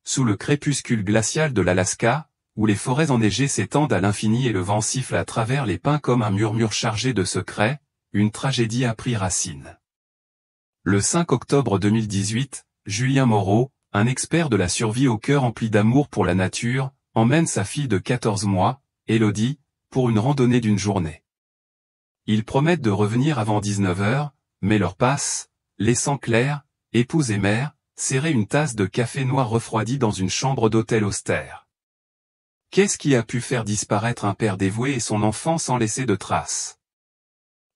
sous le crépuscule glacial de l'Alaska, où les forêts enneigées s'étendent à l'infini et le vent siffle à travers les pins comme un murmure chargé de secrets, une tragédie a pris racine. Le 5 octobre 2018, Julien Moreau, un expert de la survie au cœur empli d'amour pour la nature, emmène sa fille de 14 mois, Élodie, pour une randonnée d'une journée. Ils promettent de revenir avant 19 h, mais l'heure passe, laissant Claire, épouse et mère, serrer une tasse de café noir refroidi dans une chambre d'hôtel austère. Qu'est-ce qui a pu faire disparaître un père dévoué et son enfant sans laisser de traces?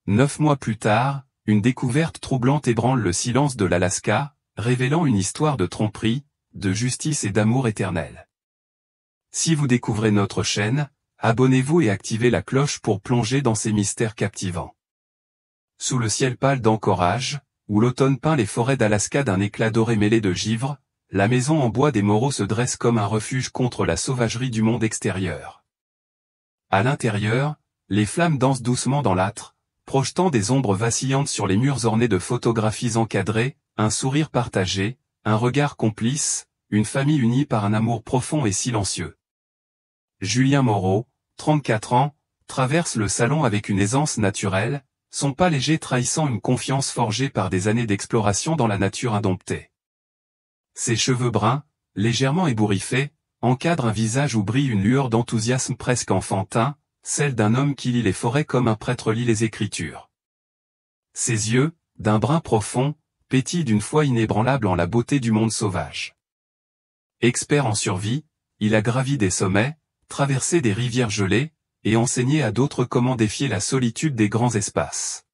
9 mois plus tard, une découverte troublante ébranle le silence de l'Alaska, révélant une histoire de tromperie, de justice et d'amour éternel. Si vous découvrez notre chaîne, abonnez-vous et activez la cloche pour plonger dans ces mystères captivants. Sous le ciel pâle d'Anchorage, où l'automne peint les forêts d'Alaska d'un éclat doré mêlé de givre, la maison en bois des Moreau se dresse comme un refuge contre la sauvagerie du monde extérieur. À l'intérieur, les flammes dansent doucement dans l'âtre, projetant des ombres vacillantes sur les murs ornés de photographies encadrées, un sourire partagé, un regard complice, une famille unie par un amour profond et silencieux. Julien Moreau, 34 ans, traverse le salon avec une aisance naturelle, son pas léger trahissant une confiance forgée par des années d'exploration dans la nature indomptée. Ses cheveux bruns, légèrement ébouriffés, encadrent un visage où brille une lueur d'enthousiasme presque enfantin, celle d'un homme qui lit les forêts comme un prêtre lit les Écritures. Ses yeux, d'un brun profond, pétillent d'une foi inébranlable en la beauté du monde sauvage. Expert en survie, il a gravi des sommets, traversé des rivières gelées, et enseigné à d'autres comment défier la solitude des grands espaces.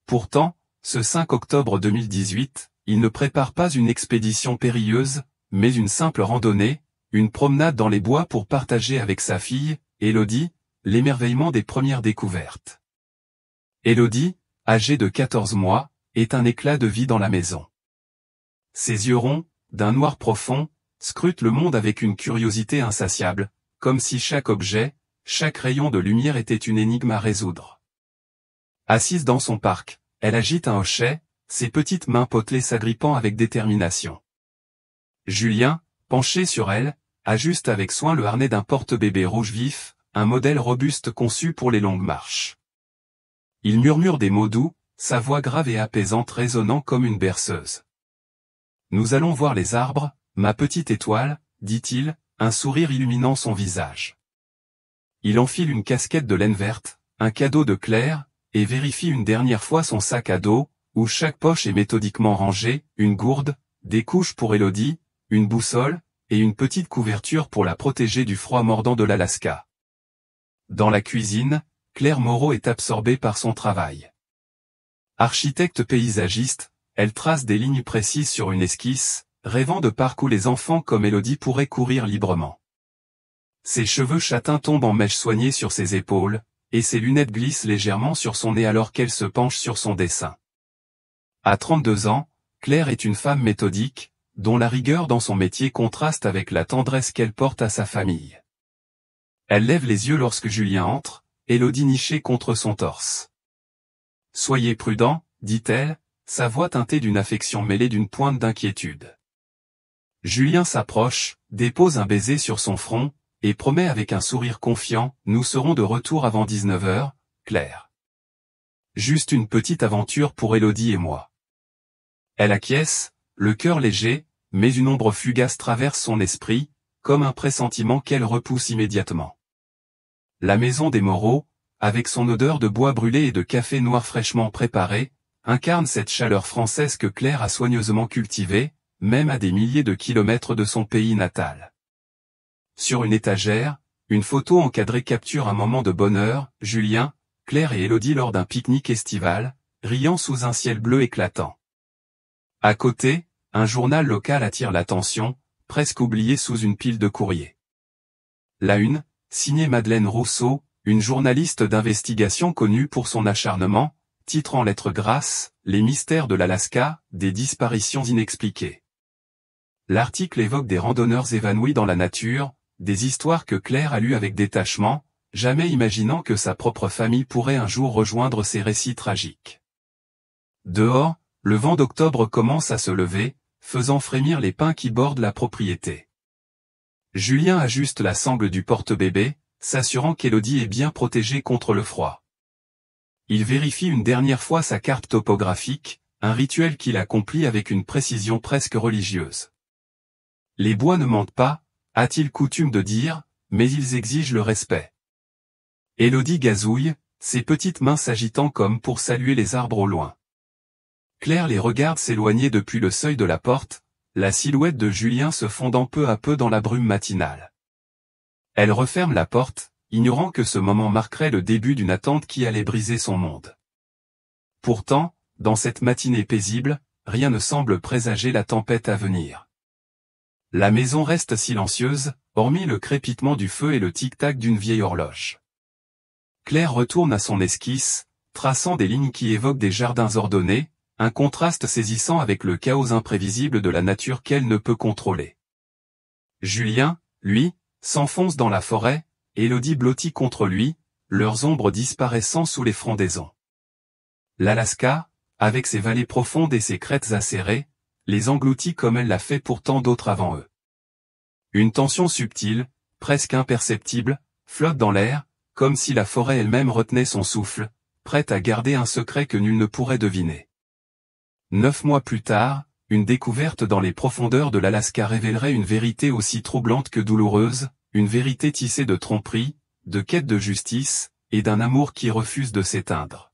Pourtant, ce 5 octobre 2018, il ne prépare pas une expédition périlleuse, mais une simple randonnée, une promenade dans les bois pour partager avec sa fille, Élodie, l'émerveillement des premières découvertes. Élodie, âgée de 14 mois, est un éclat de vie dans la maison. Ses yeux ronds, d'un noir profond, scrutent le monde avec une curiosité insatiable, comme si chaque objet, chaque rayon de lumière était une énigme à résoudre. Assise dans son parc, elle agite un hochet, ses petites mains potelées s'agrippant avec détermination. Julien, penché sur elle, ajuste avec soin le harnais d'un porte-bébé rouge vif, un modèle robuste conçu pour les longues marches. Il murmure des mots doux, sa voix grave et apaisante résonnant comme une berceuse. « Nous allons voir les arbres, ma petite étoile, » dit-il, un sourire illuminant son visage. Il enfile une casquette de laine verte, un cadeau de Claire, et vérifie une dernière fois son sac à dos, où chaque poche est méthodiquement rangée, une gourde, des couches pour Élodie, une boussole, et une petite couverture pour la protéger du froid mordant de l'Alaska. Dans la cuisine, Claire Moreau est absorbée par son travail. Architecte paysagiste, elle trace des lignes précises sur une esquisse, rêvant de parcourir les enfants comme Élodie pourrait courir librement. Ses cheveux châtains tombent en mèches soignées sur ses épaules, et ses lunettes glissent légèrement sur son nez alors qu'elle se penche sur son dessin. À 32 ans, Claire est une femme méthodique, dont la rigueur dans son métier contraste avec la tendresse qu'elle porte à sa famille. Elle lève les yeux lorsque Julien entre, Élodie nichée contre son torse. « Soyez prudent, » dit-elle, sa voix teintée d'une affection mêlée d'une pointe d'inquiétude. Julien s'approche, dépose un baiser sur son front, et promet avec un sourire confiant, « Nous serons de retour avant 19 h, Claire. Juste une petite aventure pour Élodie et moi. » Elle acquiesce, le cœur léger, mais une ombre fugace traverse son esprit, comme un pressentiment qu'elle repousse immédiatement. La maison des Moreau, avec son odeur de bois brûlé et de café noir fraîchement préparé, incarne cette chaleur française que Claire a soigneusement cultivée, même à des milliers de kilomètres de son pays natal. Sur une étagère, une photo encadrée capture un moment de bonheur, Julien, Claire et Élodie lors d'un pique-nique estival, riant sous un ciel bleu éclatant. À côté, un journal local attire l'attention, presque oublié sous une pile de courrier. La une, signée Madeleine Rousseau, une journaliste d'investigation connue pour son acharnement, titre en lettres grasses, « Les mystères de l'Alaska, des disparitions inexpliquées ». L'article évoque des randonneurs évanouis dans la nature, des histoires que Claire a lues avec détachement, jamais imaginant que sa propre famille pourrait un jour rejoindre ces récits tragiques. Dehors, le vent d'octobre commence à se lever, faisant frémir les pins qui bordent la propriété. Julien ajuste la sangle du porte-bébé, s'assurant qu'Élodie est bien protégée contre le froid. Il vérifie une dernière fois sa carte topographique, un rituel qu'il accomplit avec une précision presque religieuse. Les bois ne mentent pas, a-t-il coutume de dire, mais ils exigent le respect. Élodie gazouille, ses petites mains s'agitant comme pour saluer les arbres au loin. Claire les regarde s'éloigner depuis le seuil de la porte, la silhouette de Julien se fondant peu à peu dans la brume matinale. Elle referme la porte, ignorant que ce moment marquerait le début d'une attente qui allait briser son monde. Pourtant, dans cette matinée paisible, rien ne semble présager la tempête à venir. La maison reste silencieuse, hormis le crépitement du feu et le tic-tac d'une vieille horloge. Claire retourne à son esquisse, traçant des lignes qui évoquent des jardins ordonnés, un contraste saisissant avec le chaos imprévisible de la nature qu'elle ne peut contrôler. Julien, lui, s'enfonce dans la forêt, Élodie blottie contre lui, leurs ombres disparaissant sous les frondaisons. L'Alaska, avec ses vallées profondes et ses crêtes acérées, les engloutit comme elle l'a fait pour tant d'autres avant eux. Une tension subtile, presque imperceptible, flotte dans l'air, comme si la forêt elle-même retenait son souffle, prête à garder un secret que nul ne pourrait deviner. 9 mois plus tard, une découverte dans les profondeurs de l'Alaska révélerait une vérité aussi troublante que douloureuse, une vérité tissée de tromperie, de quête de justice, et d'un amour qui refuse de s'éteindre.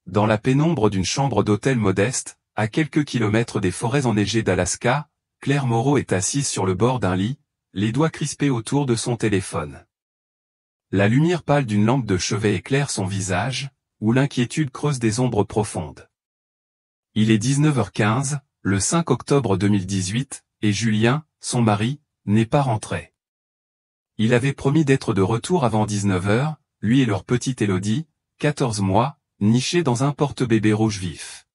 Dans la pénombre d'une chambre d'hôtel modeste, à quelques kilomètres des forêts enneigées d'Alaska, Claire Moreau est assise sur le bord d'un lit, les doigts crispés autour de son téléphone. La lumière pâle d'une lampe de chevet éclaire son visage, où l'inquiétude creuse des ombres profondes. Il est 19h15, le 5 octobre 2018, et Julien, son mari, n'est pas rentré. Il avait promis d'être de retour avant 19h, lui et leur petite Élodie, 14 mois, nichés dans un porte-bébé rouge vif.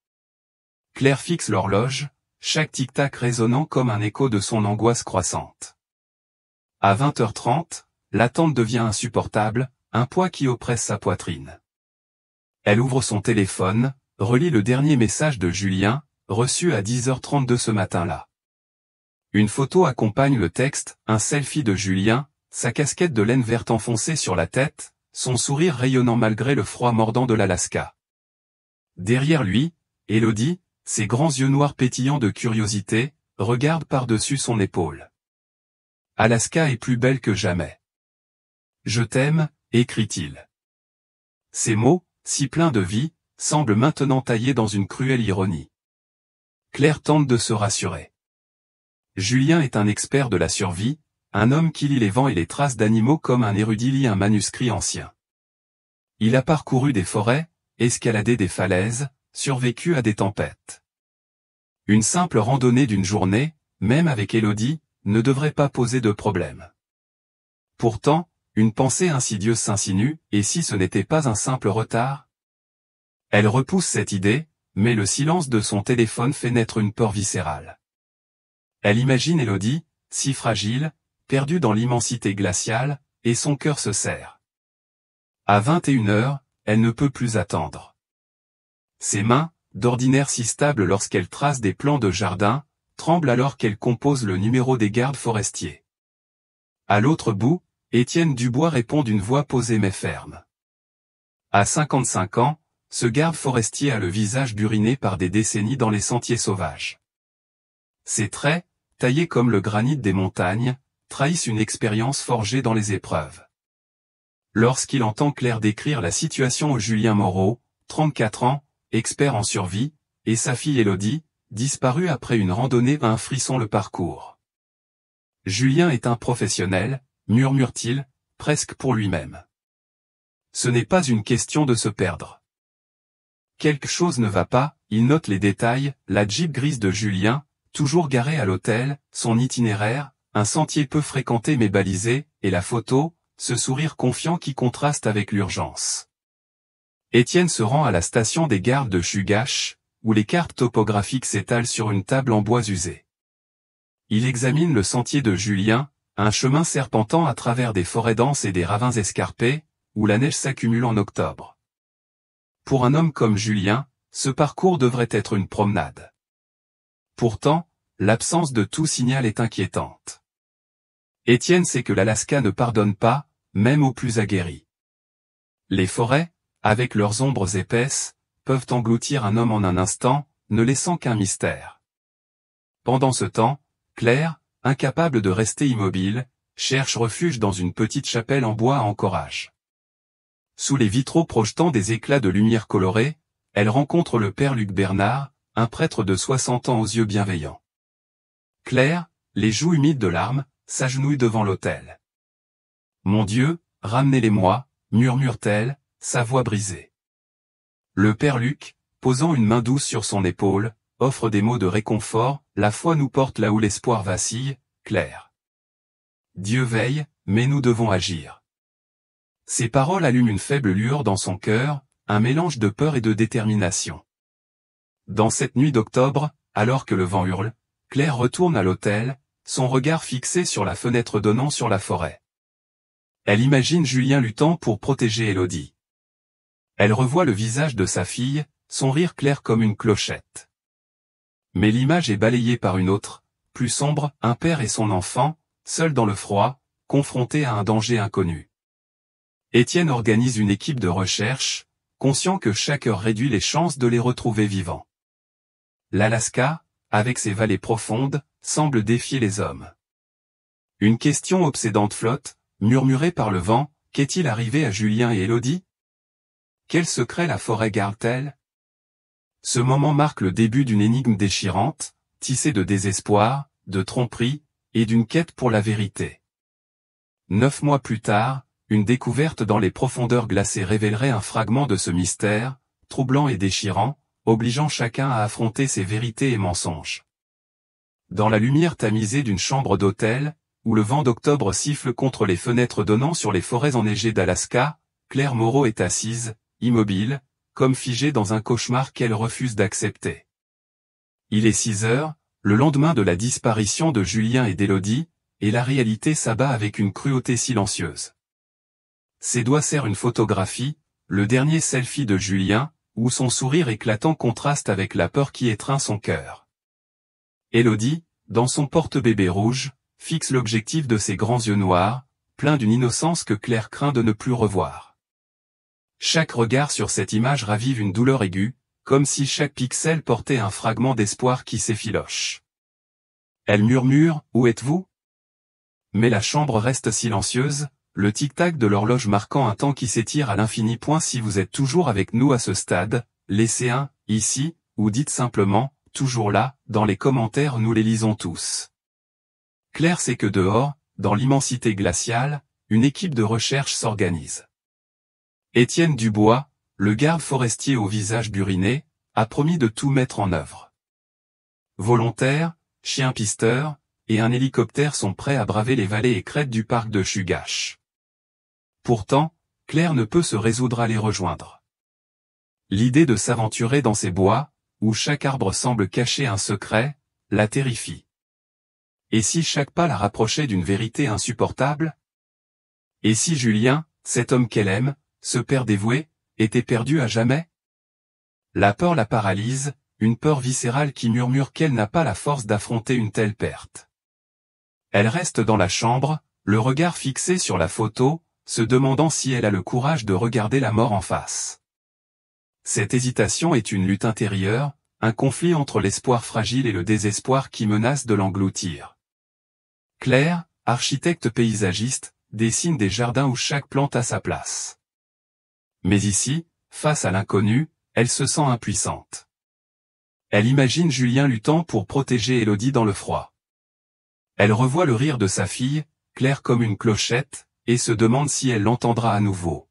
Claire fixe l'horloge, chaque tic-tac résonnant comme un écho de son angoisse croissante. À 20h30, l'attente devient insupportable, un poids qui oppresse sa poitrine. Elle ouvre son téléphone, relit le dernier message de Julien, reçu à 10h32 ce matin-là. Une photo accompagne le texte, un selfie de Julien, sa casquette de laine verte enfoncée sur la tête, son sourire rayonnant malgré le froid mordant de l'Alaska. Derrière lui, Élodie, ses grands yeux noirs pétillants de curiosité, regarde par-dessus son épaule. Alaska est plus belle que jamais. Je t'aime, écrit-il. Ces mots, si pleins de vie, semblent maintenant taillés dans une cruelle ironie. Claire tente de se rassurer. Julien est un expert de la survie, un homme qui lit les vents et les traces d'animaux comme un érudit lit un manuscrit ancien. Il a parcouru des forêts, escaladé des falaises, survécu à des tempêtes. Une simple randonnée d'une journée, même avec Élodie, ne devrait pas poser de problème. Pourtant, une pensée insidieuse s'insinue, et si ce n'était pas un simple retard? Elle repousse cette idée, mais le silence de son téléphone fait naître une peur viscérale. Elle imagine Élodie, si fragile, perdue dans l'immensité glaciale, et son cœur se serre. À 21h, elle ne peut plus attendre. Ses mains, d'ordinaire si stables lorsqu'elle trace des plans de jardin, tremblent alors qu'elle compose le numéro des gardes forestiers. À l'autre bout, Étienne Dubois répond d'une voix posée mais ferme. À 55 ans, ce garde forestier a le visage buriné par des décennies dans les sentiers sauvages. Ses traits, taillés comme le granit des montagnes, trahissent une expérience forgée dans les épreuves. Lorsqu'il entend Claire décrire la situation au Julien Moreau, 34 ans, expert en survie, et sa fille Élodie, disparue après une randonnée un frisson le parcours. Julien est un professionnel, murmure-t-il, presque pour lui-même. Ce n'est pas une question de se perdre. Quelque chose ne va pas, il note les détails, la Jeep grise de Julien, toujours garée à l'hôtel, son itinéraire, un sentier peu fréquenté mais balisé, et la photo, ce sourire confiant qui contraste avec l'urgence. Étienne se rend à la station des gardes de Chugash, où les cartes topographiques s'étalent sur une table en bois usé. Il examine le sentier de Julien, un chemin serpentant à travers des forêts denses et des ravins escarpés, où la neige s'accumule en octobre. Pour un homme comme Julien, ce parcours devrait être une promenade. Pourtant, l'absence de tout signal est inquiétante. Étienne sait que l'Alaska ne pardonne pas, même aux plus aguerris. Les forêts, avec leurs ombres épaisses, peuvent engloutir un homme en un instant, ne laissant qu'un mystère. Pendant ce temps, Claire, incapable de rester immobile, cherche refuge dans une petite chapelle en bois à ancorage. Sous les vitraux projetant des éclats de lumière colorée, elle rencontre le père Luc Bernard, un prêtre de 60 ans aux yeux bienveillants. Claire, les joues humides de larmes, s'agenouille devant l'autel. « Mon Dieu, ramenez-les-moi » murmure-t-elle, sa voix brisée. Le père Luc, posant une main douce sur son épaule, offre des mots de réconfort, « La foi nous porte là où l'espoir vacille, Claire. Dieu veille, mais nous devons agir. » Ces paroles allument une faible lueur dans son cœur, un mélange de peur et de détermination. Dans cette nuit d'octobre, alors que le vent hurle, Claire retourne à l'hôtel, son regard fixé sur la fenêtre donnant sur la forêt. Elle imagine Julien luttant pour protéger Élodie. Elle revoit le visage de sa fille, son rire clair comme une clochette. Mais l'image est balayée par une autre, plus sombre, un père et son enfant, seuls dans le froid, confrontés à un danger inconnu. Étienne organise une équipe de recherche, conscient que chaque heure réduit les chances de les retrouver vivants. L'Alaska, avec ses vallées profondes, semble défier les hommes. Une question obsédante flotte, murmurée par le vent, qu'est-il arrivé à Julien et Élodie? Quel secret la forêt garde-t-elle? Ce moment marque le début d'une énigme déchirante, tissée de désespoir, de tromperie, et d'une quête pour la vérité. 9 mois plus tard, une découverte dans les profondeurs glacées révélerait un fragment de ce mystère, troublant et déchirant, obligeant chacun à affronter ses vérités et mensonges. Dans la lumière tamisée d'une chambre d'hôtel, où le vent d'octobre siffle contre les fenêtres donnant sur les forêts enneigées d'Alaska, Claire Moreau est assise, immobile, comme figée dans un cauchemar qu'elle refuse d'accepter. Il est 6 heures, le lendemain de la disparition de Julien et d'Élodie, et la réalité s'abat avec une cruauté silencieuse. Ses doigts serrent une photographie, le dernier selfie de Julien, où son sourire éclatant contraste avec la peur qui étreint son cœur. Élodie, dans son porte-bébé rouge, fixe l'objectif de ses grands yeux noirs, pleins d'une innocence que Claire craint de ne plus revoir. Chaque regard sur cette image ravive une douleur aiguë, comme si chaque pixel portait un fragment d'espoir qui s'effiloche. Elle murmure, « Où êtes-vous » Mais la chambre reste silencieuse, le tic-tac de l'horloge marquant un temps qui s'étire à l'infini. Si vous êtes toujours avec nous à ce stade, laissez un « ici » ou dites simplement « toujours là » dans les commentaires, nous les lisons tous. Claire sait que dehors, dans l'immensité glaciale, une équipe de recherche s'organise. Étienne Dubois, le garde forestier au visage buriné, a promis de tout mettre en œuvre. Volontaires, chiens pisteurs, et un hélicoptère sont prêts à braver les vallées et crêtes du parc de Chugach. Pourtant, Claire ne peut se résoudre à les rejoindre. L'idée de s'aventurer dans ces bois, où chaque arbre semble cacher un secret, la terrifie. Et si chaque pas la rapprochait d'une vérité insupportable? Et si Julien, cet homme qu'elle aime, ce père dévoué, était perdu à jamais? La peur la paralyse, une peur viscérale qui murmure qu'elle n'a pas la force d'affronter une telle perte. Elle reste dans la chambre, le regard fixé sur la photo, se demandant si elle a le courage de regarder la mort en face. Cette hésitation est une lutte intérieure, un conflit entre l'espoir fragile et le désespoir qui menace de l'engloutir. Claire, architecte paysagiste, dessine des jardins où chaque plante a sa place. Mais ici, face à l'inconnu, elle se sent impuissante. Elle imagine Julien luttant pour protéger Élodie dans le froid. Elle revoit le rire de sa fille, clair comme une clochette, et se demande si elle l'entendra à nouveau.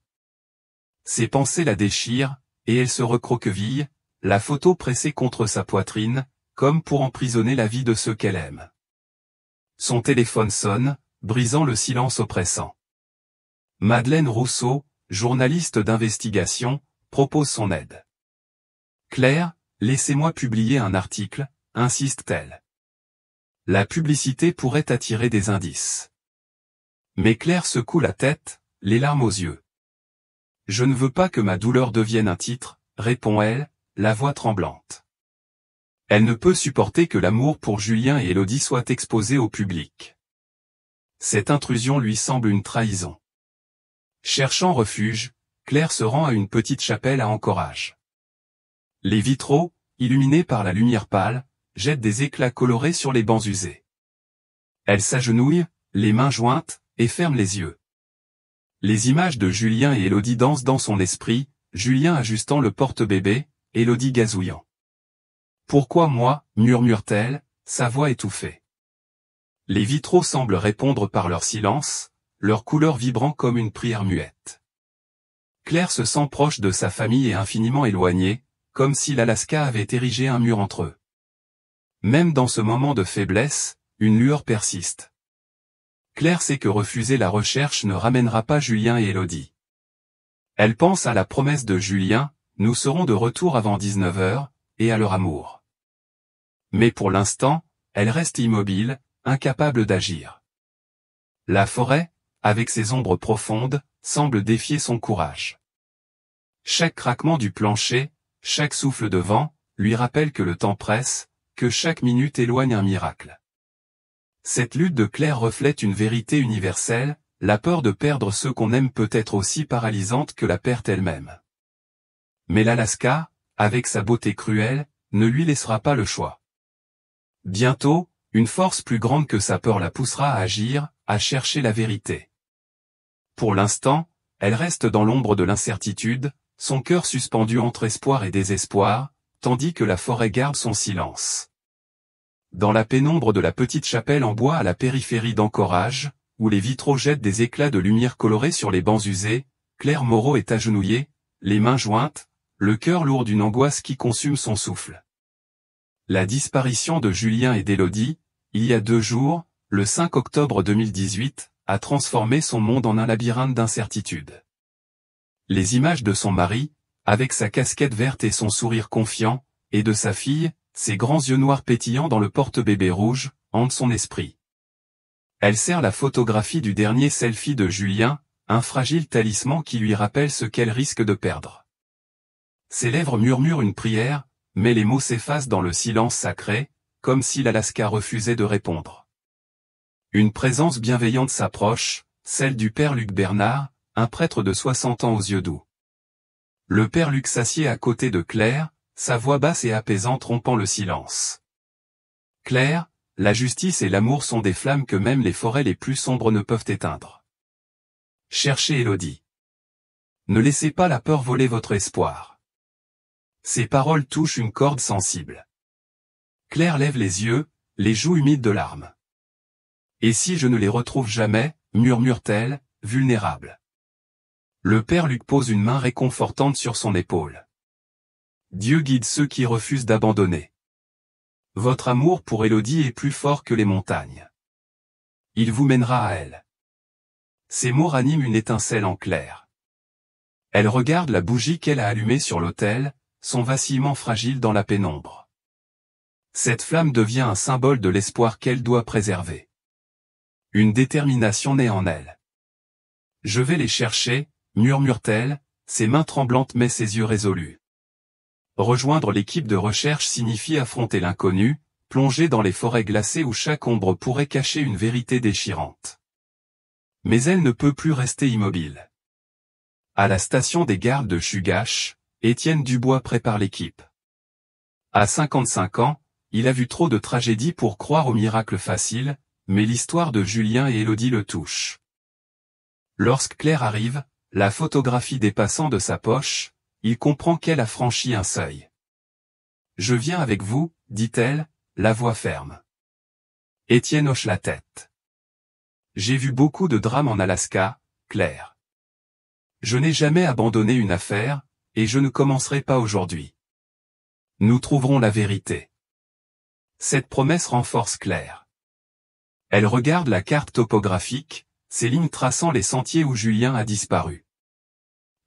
Ses pensées la déchirent, et elle se recroqueville, la photo pressée contre sa poitrine, comme pour emprisonner la vie de ceux qu'elle aime. Son téléphone sonne, brisant le silence oppressant. Madeleine Rousseau, journaliste d'investigation, propose son aide. « Claire, laissez-moi publier un article », insiste-t-elle. La publicité pourrait attirer des indices. Mais Claire secoue la tête, les larmes aux yeux. « Je ne veux pas que ma douleur devienne un titre », répond-elle, la voix tremblante. Elle ne peut supporter que l'amour pour Julien et Élodie soit exposé au public. Cette intrusion lui semble une trahison. Cherchant refuge, Claire se rend à une petite chapelle à Anchorage. Les vitraux, illuminés par la lumière pâle, jettent des éclats colorés sur les bancs usés. Elle s'agenouille, les mains jointes, et ferme les yeux. Les images de Julien et Élodie dansent dans son esprit, Julien ajustant le porte-bébé, Élodie gazouillant. « Pourquoi moi ?» murmure-t-elle, sa voix étouffée. Les vitraux semblent répondre par leur silence, leur couleur vibrant comme une prière muette. Claire se sent proche de sa famille et infiniment éloignée, comme si l'Alaska avait érigé un mur entre eux. Même dans ce moment de faiblesse, une lueur persiste. Claire sait que refuser la recherche ne ramènera pas Julien et Élodie. Elle pense à la promesse de Julien, nous serons de retour avant 19h, et à leur amour. Mais pour l'instant, elle reste immobile, incapable d'agir. La forêt, avec ses ombres profondes, semble défier son courage. Chaque craquement du plancher, chaque souffle de vent, lui rappelle que le temps presse, que chaque minute éloigne un miracle. Cette lutte de Claire reflète une vérité universelle, la peur de perdre ceux qu'on aime peut être aussi paralysante que la perte elle-même. Mais l'Alaska, avec sa beauté cruelle, ne lui laissera pas le choix. Bientôt, une force plus grande que sa peur la poussera à agir, à chercher la vérité. Pour l'instant, elle reste dans l'ombre de l'incertitude, son cœur suspendu entre espoir et désespoir, tandis que la forêt garde son silence. Dans la pénombre de la petite chapelle en bois à la périphérie d'Anchorage, où les vitraux jettent des éclats de lumière colorés sur les bancs usés, Claire Moreau est agenouillée, les mains jointes, le cœur lourd d'une angoisse qui consume son souffle. La disparition de Julien et d'Élodie, il y a 2 jours, le 5 octobre 2018, a transformé son monde en un labyrinthe d'incertitudes. Les images de son mari, avec sa casquette verte et son sourire confiant, et de sa fille, ses grands yeux noirs pétillants dans le porte-bébé rouge, hantent son esprit. Elle serre la photographie du dernier selfie de Julien, un fragile talisman qui lui rappelle ce qu'elle risque de perdre. Ses lèvres murmurent une prière, mais les mots s'effacent dans le silence sacré, comme si l'Alaska refusait de répondre. Une présence bienveillante s'approche, celle du père Luc Bernard, un prêtre de 60 ans aux yeux doux. Le père Luc s'assied à côté de Claire, sa voix basse et apaisante rompant le silence. Claire, la justice et l'amour sont des flammes que même les forêts les plus sombres ne peuvent éteindre. Cherchez Élodie. Ne laissez pas la peur voler votre espoir. Ces paroles touchent une corde sensible. Claire lève les yeux, les joues humides de larmes. Et si je ne les retrouve jamais, murmure-t-elle, vulnérable. Le père Luc pose une main réconfortante sur son épaule. Dieu guide ceux qui refusent d'abandonner. Votre amour pour Élodie est plus fort que les montagnes. Il vous mènera à elle. Ces mots raniment une étincelle en Claire. Elle regarde la bougie qu'elle a allumée sur l'autel, son vacillement fragile dans la pénombre. Cette flamme devient un symbole de l'espoir qu'elle doit préserver. Une détermination naît en elle. Je vais les chercher, murmure-t-elle, ses mains tremblantes mais ses yeux résolus. Rejoindre l'équipe de recherche signifie affronter l'inconnu, plonger dans les forêts glacées où chaque ombre pourrait cacher une vérité déchirante. Mais elle ne peut plus rester immobile. À la station des gardes de Chugach, Étienne Dubois prépare l'équipe. À 55 ans, il a vu trop de tragédies pour croire au miracle facile, mais l'histoire de Julien et Élodie le touche. Lorsque Claire arrive, la photographie dépassant de sa poche, il comprend qu'elle a franchi un seuil. « Je viens avec vous, dit-elle, la voix ferme. Étienne hoche la tête. J'ai vu beaucoup de drames en Alaska, Claire. Je n'ai jamais abandonné une affaire, et je ne commencerai pas aujourd'hui. Nous trouverons la vérité. Cette promesse renforce Claire. Elle regarde la carte topographique, ces lignes traçant les sentiers où Julien a disparu.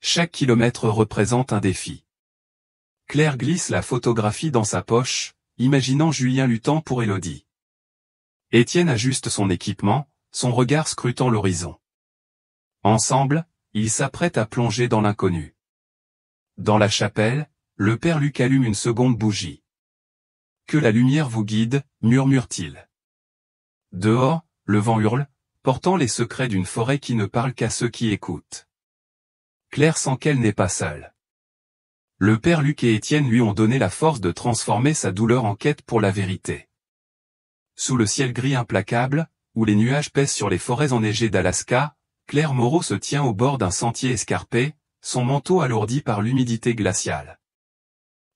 Chaque kilomètre représente un défi. Claire glisse la photographie dans sa poche, imaginant Julien luttant pour Élodie. Étienne ajuste son équipement, son regard scrutant l'horizon. Ensemble, ils s'apprêtent à plonger dans l'inconnu. Dans la chapelle, le père Luc allume une seconde bougie. Que la lumière vous guide, murmure-t-il. Dehors, le vent hurle, portant les secrets d'une forêt qui ne parle qu'à ceux qui écoutent. Claire sent qu'elle n'est pas seule. Le père Luc et Étienne lui ont donné la force de transformer sa douleur en quête pour la vérité. Sous le ciel gris implacable, où les nuages pèsent sur les forêts enneigées d'Alaska, Claire Moreau se tient au bord d'un sentier escarpé, son manteau alourdi par l'humidité glaciale.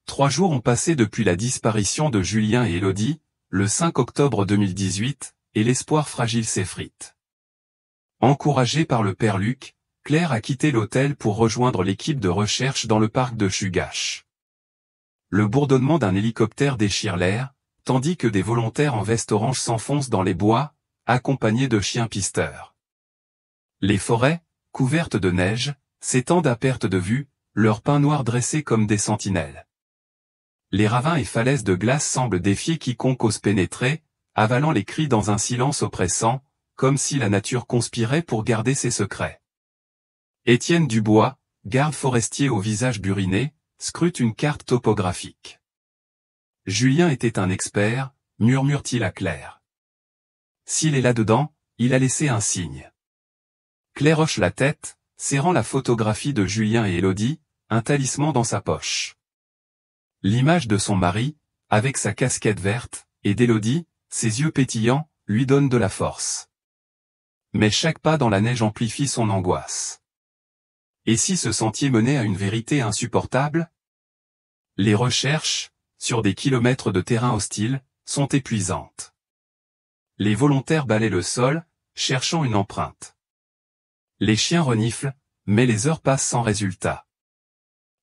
3 jours ont passé depuis la disparition de Julien et Élodie, le 5 octobre 2018, et l'espoir fragile s'effrite. Encouragée par le père Luc, Claire a quitté l'hôtel pour rejoindre l'équipe de recherche dans le parc de Chugach. Le bourdonnement d'un hélicoptère déchire l'air, tandis que des volontaires en veste orange s'enfoncent dans les bois, accompagnés de chiens pisteurs. Les forêts, couvertes de neige, s'étendent à perte de vue, leurs pins noirs dressés comme des sentinelles. Les ravins et falaises de glace semblent défier quiconque ose pénétrer, avalant les cris dans un silence oppressant, comme si la nature conspirait pour garder ses secrets. Étienne Dubois, garde forestier au visage buriné, scrute une carte topographique. Julien était un expert, murmure-t-il à Claire. S'il est là-dedans, il a laissé un signe. Claire hoche la tête, serrant la photographie de Julien et Élodie, un talisman dans sa poche. L'image de son mari, avec sa casquette verte, et d'Élodie, ses yeux pétillants, lui donne de la force. Mais chaque pas dans la neige amplifie son angoisse. Et si ce sentier menait à une vérité insupportable? Les recherches, sur des kilomètres de terrain hostile, sont épuisantes. Les volontaires balaient le sol, cherchant une empreinte. Les chiens reniflent, mais les heures passent sans résultat.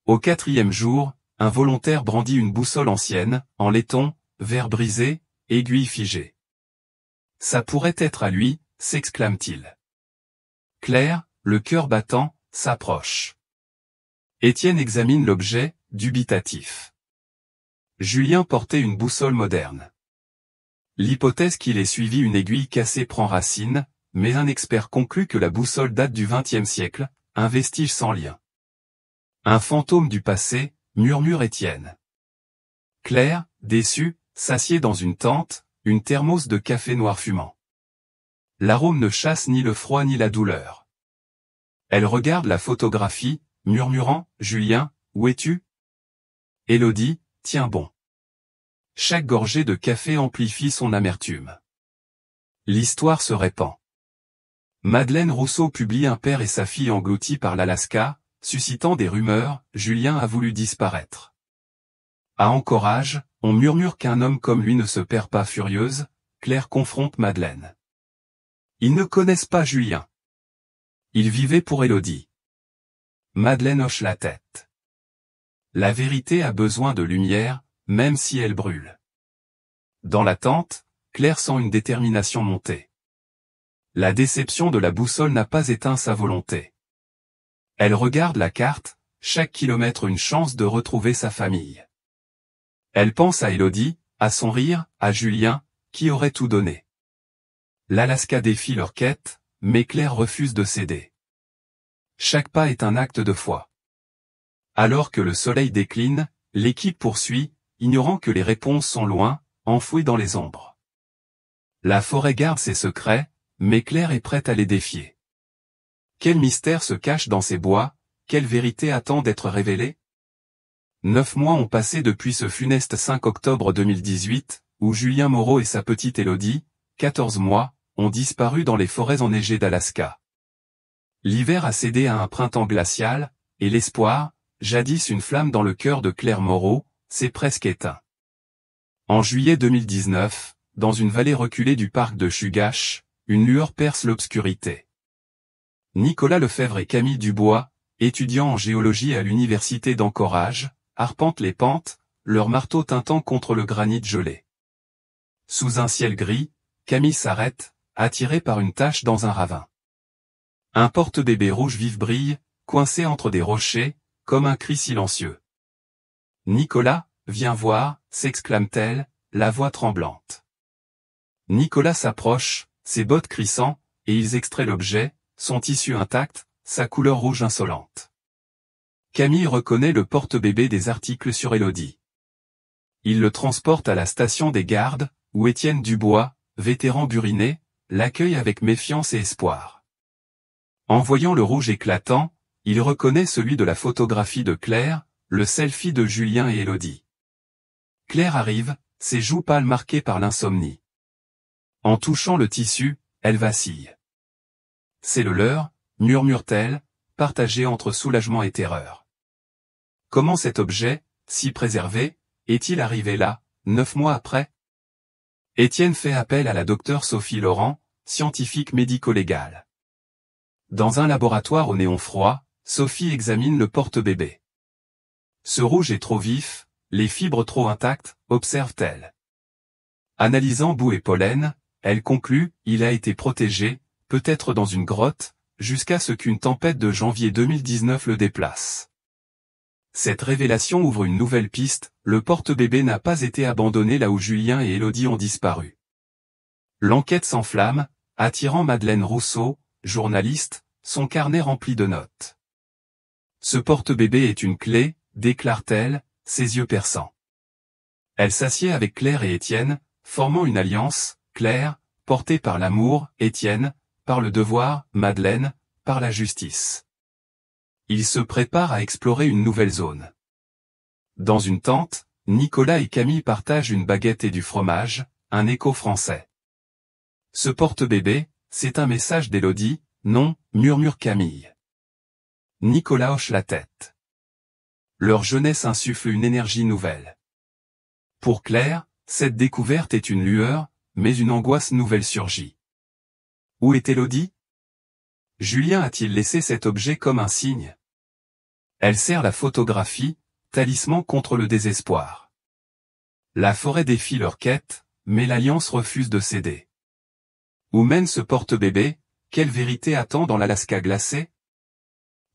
Au 4e jour, un volontaire brandit une boussole ancienne, en laiton, verre brisé, aiguille figée. Ça pourrait être à lui, s'exclame-t-il. Claire, le cœur battant, s'approche. Étienne examine l'objet, dubitatif. Julien portait une boussole moderne. L'hypothèse qu'il ait suivi une aiguille cassée prend racine, mais un expert conclut que la boussole date du XXe siècle, un vestige sans lien. Un fantôme du passé, murmure Étienne. Claire, déçue, s'assied dans une tente, une thermos de café noir fumant. L'arôme ne chasse ni le froid ni la douleur. Elle regarde la photographie, murmurant, « Julien, où es-tu » Élodie, « Tiens bon. » Chaque gorgée de café amplifie son amertume. L'histoire se répand. Madeleine Rousseau publie Un père et sa fille engloutis par l'Alaska, suscitant des rumeurs, Julien a voulu disparaître. À Anchorage, on murmure qu'un homme comme lui ne se perd pas. Furieuse, Claire confronte Madeleine. Ils ne connaissent pas Julien. Il vivait pour Élodie. Madeleine hoche la tête. La vérité a besoin de lumière, même si elle brûle. Dans la tente, Claire sent une détermination monter. La déception de la boussole n'a pas éteint sa volonté. Elle regarde la carte, chaque kilomètre une chance de retrouver sa famille. Elle pense à Élodie, à son rire, à Julien, qui aurait tout donné. L'Alaska défie leur quête, mais Claire refuse de céder. Chaque pas est un acte de foi. Alors que le soleil décline, l'équipe poursuit, ignorant que les réponses sont loin, enfouies dans les ombres. La forêt garde ses secrets, mais Claire est prête à les défier. Quel mystère se cache dans ces bois, quelle vérité attend d'être révélée? 9 mois ont passé depuis ce funeste 5 octobre 2018, où Julien Moreau et sa petite Élodie, 14 mois, ont disparu dans les forêts enneigées d'Alaska. L'hiver a cédé à un printemps glacial, et l'espoir, jadis une flamme dans le cœur de Claire Moreau, s'est presque éteint. En juillet 2019, dans une vallée reculée du parc de Chugach, une lueur perce l'obscurité. Nicolas Lefebvre et Camille Dubois, étudiants en géologie à l'université d'Anchorage, arpentent les pentes, leur marteau tintant contre le granit gelé. Sous un ciel gris, Camille s'arrête, attirée par une tache dans un ravin. Un porte-bébé rouge vif brille, coincé entre des rochers, comme un cri silencieux. « Nicolas, viens voir » s'exclame-t-elle, la voix tremblante. Nicolas s'approche, ses bottes crissant, et ils extraient l'objet, son tissu intact, sa couleur rouge insolente. Camille reconnaît le porte-bébé des articles sur Élodie. il le transporte à la station des gardes, où Étienne Dubois, vétéran buriné, l'accueille avec méfiance et espoir. En voyant le rouge éclatant, il reconnaît celui de la photographie de Claire, le selfie de Julien et Élodie. Claire arrive, ses joues pâles marquées par l'insomnie. En touchant le tissu, elle vacille. C'est le leur, murmure-t-elle, partagé entre soulagement et terreur. Comment cet objet, si préservé, est-il arrivé là, 9 mois après? Étienne fait appel à la docteure Sophie Laurent, scientifique médico-légale. Dans un laboratoire au néon froid, Sophie examine le porte-bébé. Ce rouge est trop vif, les fibres trop intactes, observe-t-elle. Analysant boue et pollen, elle conclut, il a été protégé, peut-être dans une grotte, jusqu'à ce qu'une tempête de janvier 2019 le déplace. Cette révélation ouvre une nouvelle piste, le porte-bébé n'a pas été abandonné là où Julien et Élodie ont disparu. L'enquête s'enflamme, attirant Madeleine Rousseau, journaliste, son carnet rempli de notes. Ce porte-bébé est une clé, déclare-t-elle, ses yeux perçants. Elle s'assied avec Claire et Étienne, formant une alliance, Claire, portée par l'amour, Étienne, par le devoir, Madeleine, par la justice. Ils se préparent à explorer une nouvelle zone. Dans une tente, Nicolas et Camille partagent une baguette et du fromage, un écho français. Ce porte-bébé, c'est un message d'Élodie, non, murmure Camille. Nicolas hoche la tête. Leur jeunesse insuffle une énergie nouvelle. Pour Claire, cette découverte est une lueur, mais une angoisse nouvelle surgit. Où est Élodie? Julien a-t-il laissé cet objet comme un signe? Elle serre la photographie, talisman contre le désespoir. La forêt défie leur quête, mais l'Alliance refuse de céder. Où mène ce porte-bébé? Quelle vérité attend dans l'Alaska glacé?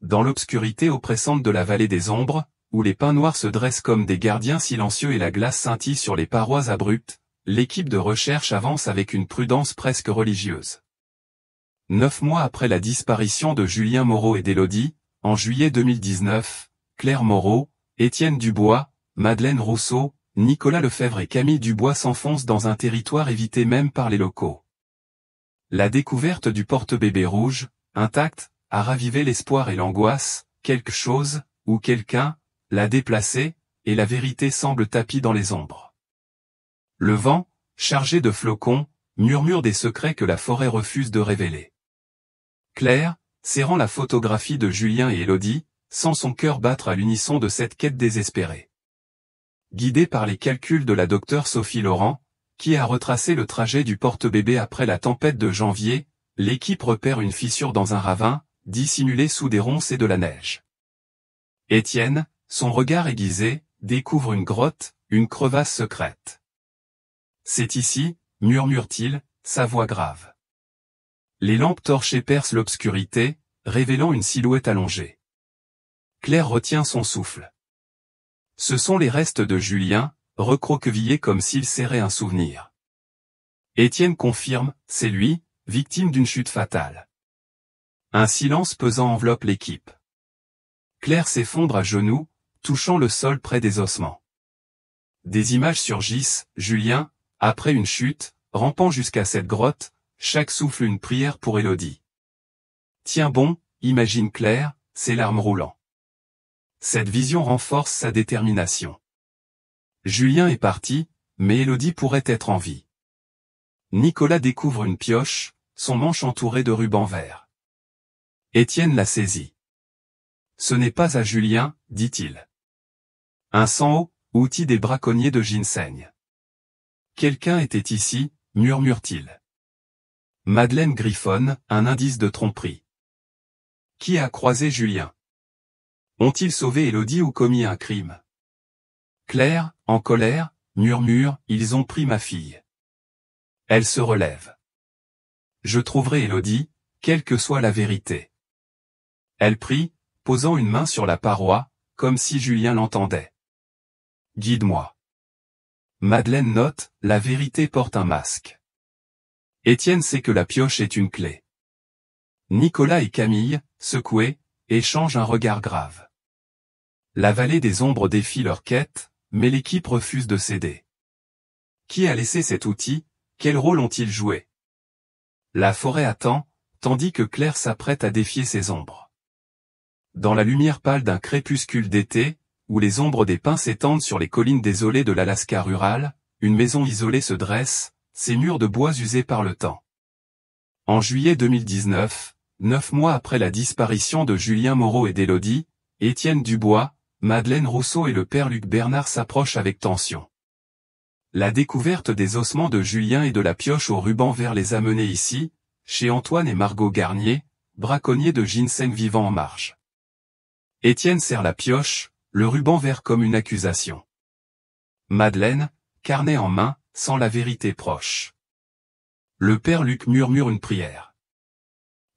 Dans l'obscurité oppressante de la vallée des ombres, où les pins noirs se dressent comme des gardiens silencieux et la glace scintille sur les parois abruptes, l'équipe de recherche avance avec une prudence presque religieuse. 9 mois après la disparition de Julien Moreau et d'Élodie, en juillet 2019, Claire Moreau, Étienne Dubois, Madeleine Rousseau, Nicolas Lefebvre et Camille Dubois s'enfoncent dans un territoire évité même par les locaux. La découverte du porte-bébé rouge, intact, a ravivé l'espoir et l'angoisse, quelque chose, ou quelqu'un, l'a déplacé, et la vérité semble tapie dans les ombres. Le vent, chargé de flocons, murmure des secrets que la forêt refuse de révéler. Claire, serrant la photographie de Julien et Élodie, sent son cœur battre à l'unisson de cette quête désespérée. Guidée par les calculs de la docteure Sophie Laurent, qui a retracé le trajet du porte-bébé après la tempête de janvier, l'équipe repère une fissure dans un ravin, dissimulée sous des ronces et de la neige. Étienne, son regard aiguisé, découvre une grotte, une crevasse secrète. C'est ici, murmure-t-il, sa voix grave. Les lampes torchées percent l'obscurité, révélant une silhouette allongée. Claire retient son souffle. Ce sont les restes de Julien, recroquevillés comme s'il serrait un souvenir. Étienne confirme, c'est lui, victime d'une chute fatale. Un silence pesant enveloppe l'équipe. Claire s'effondre à genoux, touchant le sol près des ossements. Des images surgissent, Julien, après une chute, rampant jusqu'à cette grotte, chaque souffle une prière pour Élodie. Tiens bon, imagine Claire, ses larmes roulant. Cette vision renforce sa détermination. Julien est parti, mais Élodie pourrait être en vie. Nicolas découvre une pioche, son manche entouré de rubans verts. Étienne la saisit. Ce n'est pas à Julien, dit-il. Un sang-eau, outil des braconniers de ginseng. Quelqu'un était ici, murmure-t-il. Madeleine griffonne, un indice de tromperie. Qui a croisé Julien? Ont-ils sauvé Élodie ou commis un crime? Claire, en colère, murmure, ils ont pris ma fille. Elle se relève. Je trouverai Élodie, quelle que soit la vérité. Elle prie, posant une main sur la paroi, comme si Julien l'entendait. Guide-moi. Madeleine note, la vérité porte un masque. Étienne sait que la pioche est une clé. Nicolas et Camille, secoués, échangent un regard grave. La vallée des ombres défie leur quête, mais l'équipe refuse de céder. Qui a laissé cet outil? Quel rôle ont-ils joué? La forêt attend, tandis que Claire s'apprête à défier ses ombres. Dans la lumière pâle d'un crépuscule d'été, où les ombres des pins s'étendent sur les collines désolées de l'Alaska rural, une maison isolée se dresse, ses murs de bois usés par le temps. En juillet 2019, 9 mois après la disparition de Julien Moreau et d'Élodie, Étienne Dubois, Madeleine Rousseau et le père Luc Bernard s'approchent avec tension. La découverte des ossements de Julien et de la pioche au ruban vert les a menés ici, chez Antoine et Margot Garnier, braconniers de ginseng vivant en marge. Étienne serre la pioche, le ruban vert comme une accusation. Madeleine, carnet en main, sent la vérité proche. Le père Luc murmure une prière.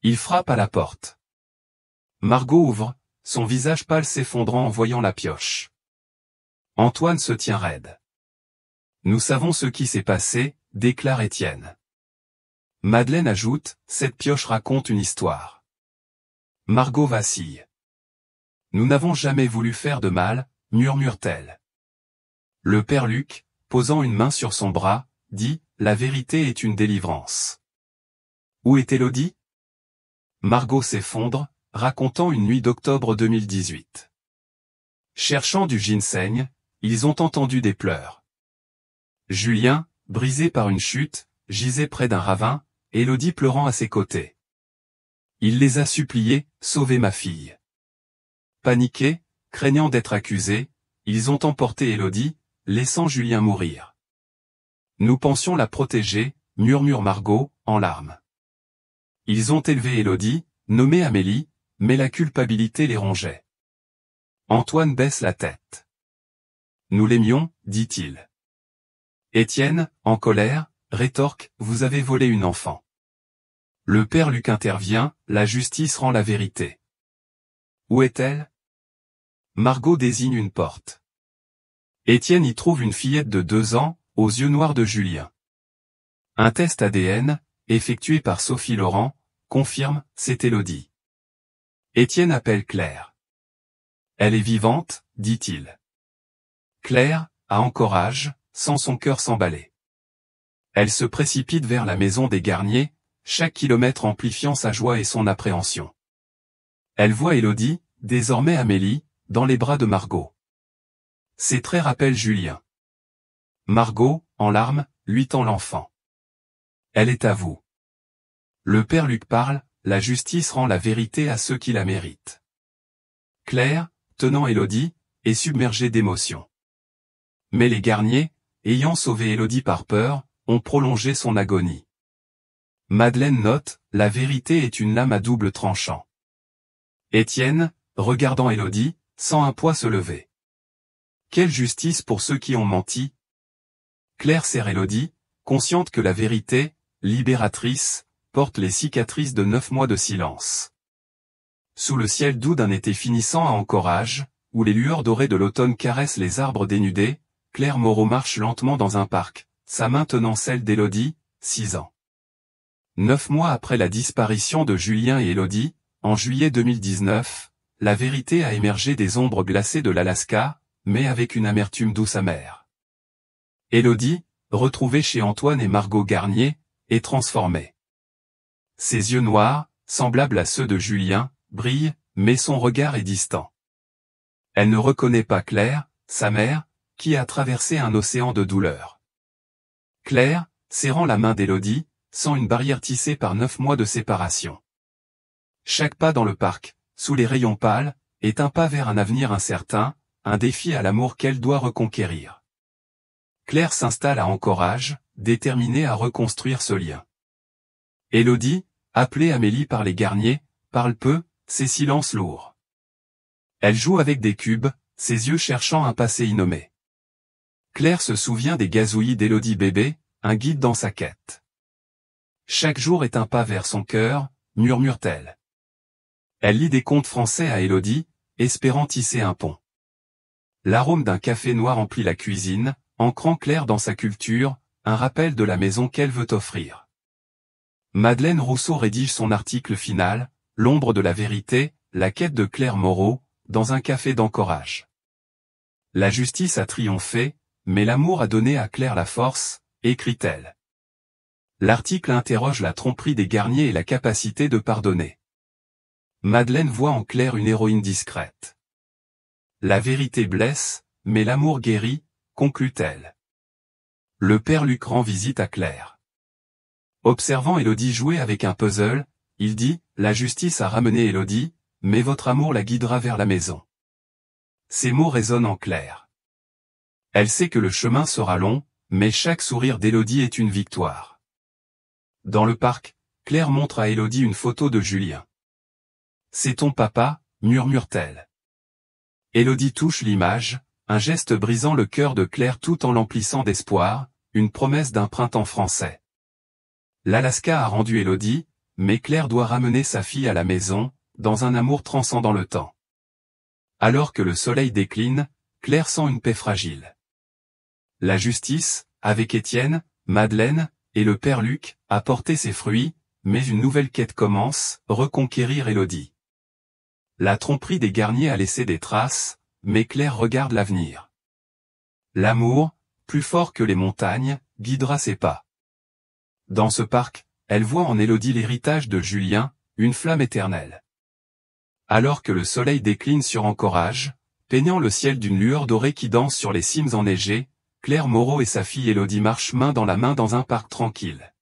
Il frappe à la porte. Margot ouvre, son visage pâle s'effondrant en voyant la pioche. Antoine se tient raide. Nous savons ce qui s'est passé, déclare Étienne. Madeleine ajoute, cette pioche raconte une histoire. Margot vacille. Nous n'avons jamais voulu faire de mal, murmure-t-elle. Le père Luc, posant une main sur son bras, dit, la vérité est une délivrance. Où est Élodie? Margot s'effondre, racontant une nuit d'octobre 2018. Cherchant du ginseng, ils ont entendu des pleurs. Julien, brisé par une chute, gisait près d'un ravin, Élodie pleurant à ses côtés. Il les a suppliés, sauvez ma fille. Paniqués, craignant d'être accusés, ils ont emporté Élodie, laissant Julien mourir. Nous pensions la protéger, murmure Margot, en larmes. Ils ont élevé Élodie, nommée Amélie, mais la culpabilité les rongeait. Antoine baisse la tête. Nous l'aimions, dit-il. Étienne, en colère, rétorque, vous avez volé une enfant. Le père Luc intervient, la justice rend la vérité. Où est-elle? Margot désigne une porte. Étienne y trouve une fillette de 2 ans, aux yeux noirs de Julien. Un test ADN, effectué par Sophie Laurent, confirme, c'est Élodie. Étienne appelle Claire. Elle est vivante, dit-il. Claire, a encore âge, sent son cœur s'emballer. Elle se précipite vers la maison des Garnier, chaque kilomètre amplifiant sa joie et son appréhension. Elle voit Élodie, désormais Amélie, dans les bras de Margot. Ses traits rappellent Julien. Margot, en larmes, lui tend l'enfant. Elle est à vous. Le père Luc parle, la justice rend la vérité à ceux qui la méritent. Claire, tenant Élodie, est submergée d'émotion. Mais les Garnier, ayant sauvé Élodie par peur, ont prolongé son agonie. Madeleine note, la vérité est une lame à double tranchant. Étienne, regardant Élodie, sent un poids se lever. Quelle justice pour ceux qui ont menti? Claire serre Élodie, consciente que la vérité, libératrice, porte les cicatrices de 9 mois de silence. Sous le ciel doux d'un été finissant à Anchorage, où les lueurs dorées de l'automne caressent les arbres dénudés, Claire Moreau marche lentement dans un parc, sa main tenant celle d'Élodie, 6 ans. 9 mois après la disparition de Julien et Élodie, en juillet 2019, la vérité a émergé des ombres glacées de l'Alaska, mais avec une amertume douce amère. Élodie, retrouvée chez Antoine et Margot Garnier, est transformée. Ses yeux noirs, semblables à ceux de Julien, brillent, mais son regard est distant. Elle ne reconnaît pas Claire, sa mère, qui a traversé un océan de douleur. Claire, serrant la main d'Élodie, sent une barrière tissée par 9 mois de séparation. Chaque pas dans le parc, sous les rayons pâles, est un pas vers un avenir incertain, un défi à l'amour qu'elle doit reconquérir. Claire s'installe à Anchorage, déterminée à reconstruire ce lien. Élodie, appelée Amélie par les Garnier, parle peu, ses silences lourds. Elle joue avec des cubes, ses yeux cherchant un passé innommé. Claire se souvient des gazouillis d'Élodie bébé, un guide dans sa quête. Chaque jour est un pas vers son cœur, murmure-t-elle. Elle lit des contes français à Élodie, espérant tisser un pont. L'arôme d'un café noir emplit la cuisine, ancrant Claire dans sa culture, un rappel de la maison qu'elle veut offrir. Madeleine Rousseau rédige son article final, L'ombre de la vérité, la quête de Claire Moreau, dans un café d'Anchorage. La justice a triomphé, mais l'amour a donné à Claire la force, écrit-elle. L'article interroge la tromperie des Garnier et la capacité de pardonner. Madeleine voit en Claire une héroïne discrète. La vérité blesse, mais l'amour guérit, conclut-elle. Le père Luc rend visite à Claire. Observant Élodie jouer avec un puzzle, il dit, « La justice a ramené Élodie, mais votre amour la guidera vers la maison. » Ces mots résonnent en Claire. Elle sait que le chemin sera long, mais chaque sourire d'Élodie est une victoire. Dans le parc, Claire montre à Élodie une photo de Julien. « C'est ton papa » murmure-t-elle. Élodie touche l'image, un geste brisant le cœur de Claire tout en l'emplissant d'espoir, une promesse d'un printemps français. L'Alaska a rendu Élodie, mais Claire doit ramener sa fille à la maison, dans un amour transcendant le temps. Alors que le soleil décline, Claire sent une paix fragile. La justice, avec Étienne, Madeleine, et le père Luc, a porté ses fruits, mais une nouvelle quête commence, reconquérir Élodie. La tromperie des Garnier a laissé des traces, mais Claire regarde l'avenir. L'amour, plus fort que les montagnes, guidera ses pas. Dans ce parc, elle voit en Élodie l'héritage de Julien, une flamme éternelle. Alors que le soleil décline sur Anchorage, peignant le ciel d'une lueur dorée qui danse sur les cimes enneigées, Claire Moreau et sa fille Élodie marchent main dans la main dans un parc tranquille.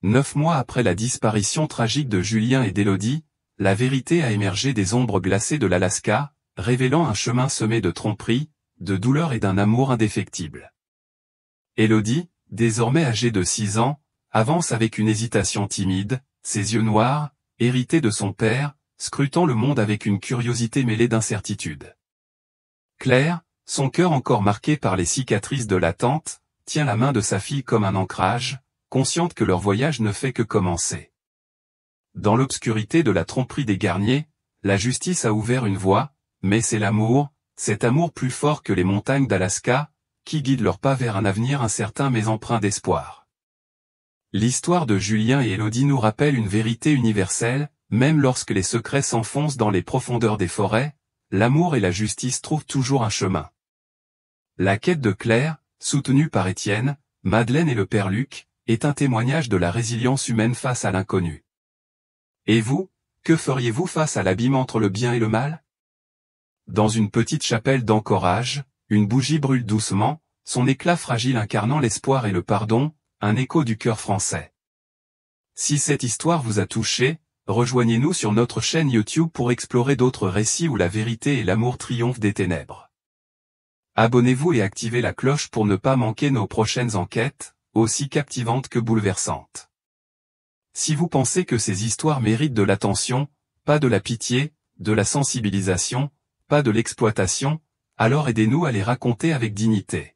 9 mois après la disparition tragique de Julien et d'Élodie, la vérité a émergé des ombres glacées de l'Alaska, révélant un chemin semé de tromperies, de douleurs et d'un amour indéfectible. Élodie, désormais âgée de 6 ans, avance avec une hésitation timide, ses yeux noirs, hérités de son père, scrutant le monde avec une curiosité mêlée d'incertitude. Claire, son cœur encore marqué par les cicatrices de l'attente, tient la main de sa fille comme un ancrage, consciente que leur voyage ne fait que commencer. Dans l'obscurité de la tromperie des Garnier, la justice a ouvert une voie, mais c'est l'amour, cet amour plus fort que les montagnes d'Alaska, qui guide leurs pas vers un avenir incertain mais empreint d'espoir. L'histoire de Julien et Élodie nous rappelle une vérité universelle, même lorsque les secrets s'enfoncent dans les profondeurs des forêts, l'amour et la justice trouvent toujours un chemin. La quête de Claire, soutenue par Étienne, Madeleine et le père Luc, est un témoignage de la résilience humaine face à l'inconnu. Et vous, que feriez-vous face à l'abîme entre le bien et le mal? Dans une petite chapelle d'Anchorage, une bougie brûle doucement, son éclat fragile incarnant l'espoir et le pardon, un écho du cœur français. Si cette histoire vous a touché, rejoignez-nous sur notre chaîne YouTube pour explorer d'autres récits où la vérité et l'amour triomphent des ténèbres. Abonnez-vous et activez la cloche pour ne pas manquer nos prochaines enquêtes, aussi captivantes que bouleversantes. Si vous pensez que ces histoires méritent de l'attention, pas de la pitié, de la sensibilisation, pas de l'exploitation, alors aidez-nous à les raconter avec dignité.